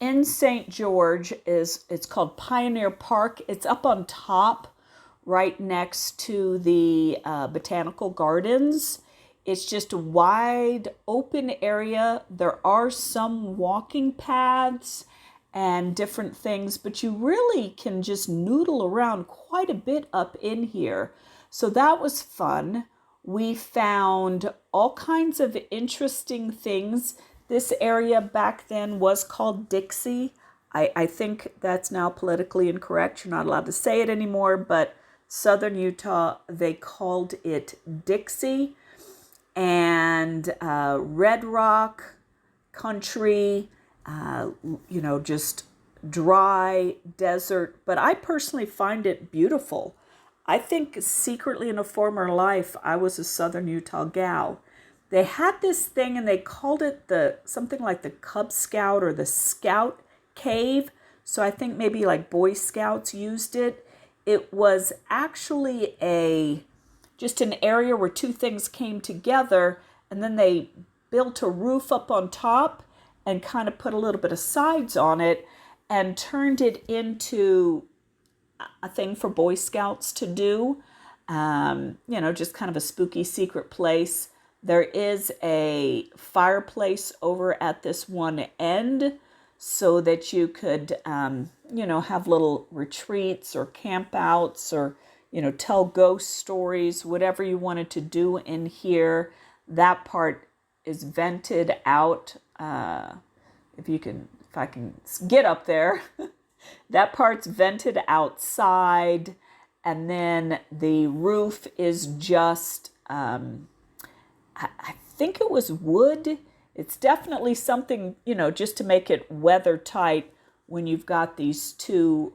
in St. George it's called Pioneer Park. It's up on top, right next to the botanical gardens. It's just a wide open area. There are some walking paths and different things, but you really can just noodle around quite a bit up in here. So that was fun. We found all kinds of interesting things. This area back then was called Dixie. I think that's now politically incorrect. You're not allowed to say it anymore, but Southern Utah, they called it Dixie. And Red Rock country, just dry desert. But I personally find it beautiful. I think secretly in a former life, I was a Southern Utah gal. They had this thing and they called it something like the Cub Scout or the Scout Cave. So I think maybe like Boy Scouts used it. It was actually just an area where two things came together, and then they built a roof up on top and kind of put a little bit of sides on it and turned it into a thing for Boy Scouts to do. Just kind of a spooky secret place. There is a fireplace over at this one end so that you could, have little retreats or campouts or, tell ghost stories, whatever you wanted to do in here. That part is vented out. If I can get up there, that part's vented outside. And then the roof is just, I think it was wood. It's definitely something, just to make it weather tight when you've got these two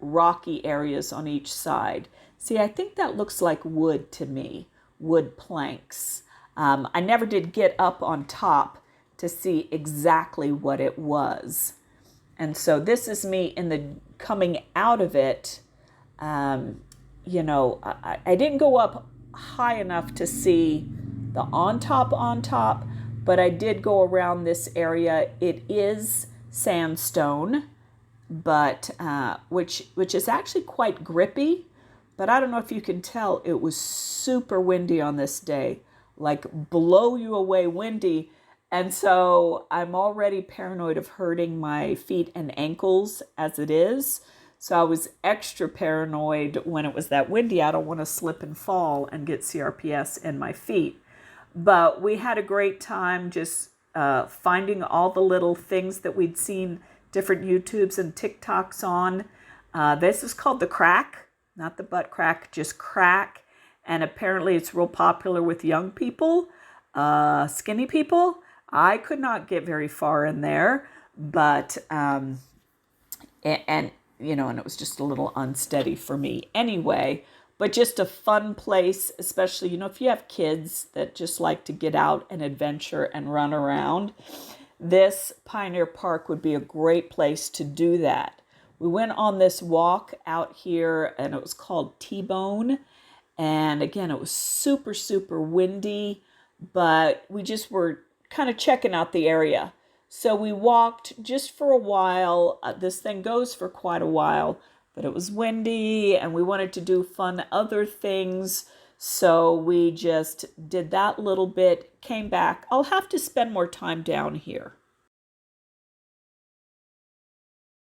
rocky areas on each side. See, I think that looks like wood to me, wood planks. I never did get up on top to see exactly what it was. And so this is me in the coming out of it. I didn't go up high enough to see the on top, but I did go around this area. It is sandstone, but which is actually quite grippy. But I don't know if you can tell, it was super windy on this day, like blow you away windy. And so I'm already paranoid of hurting my feet and ankles as it is. So I was extra paranoid when it was that windy. I don't want to slip and fall and get CRPS in my feet. But we had a great time just finding all the little things that we'd seen different YouTubes and TikToks on. This is called the crack, not the butt crack, just crack. And apparently it's real popular with young people, skinny people. I could not get very far in there, but, and it was just a little unsteady for me anyway. But just a fun place, especially, if you have kids that just like to get out and adventure and run around, this Pioneer Park would be a great place to do that. We went on this walk out here and it was called T-Bone. And again, it was super, super windy, but we just were kind of checking out the area. So we walked just for a while. This thing goes for quite a while. But it was windy and we wanted to do fun other things. So we just did that little bit, came back. I'll have to spend more time down here.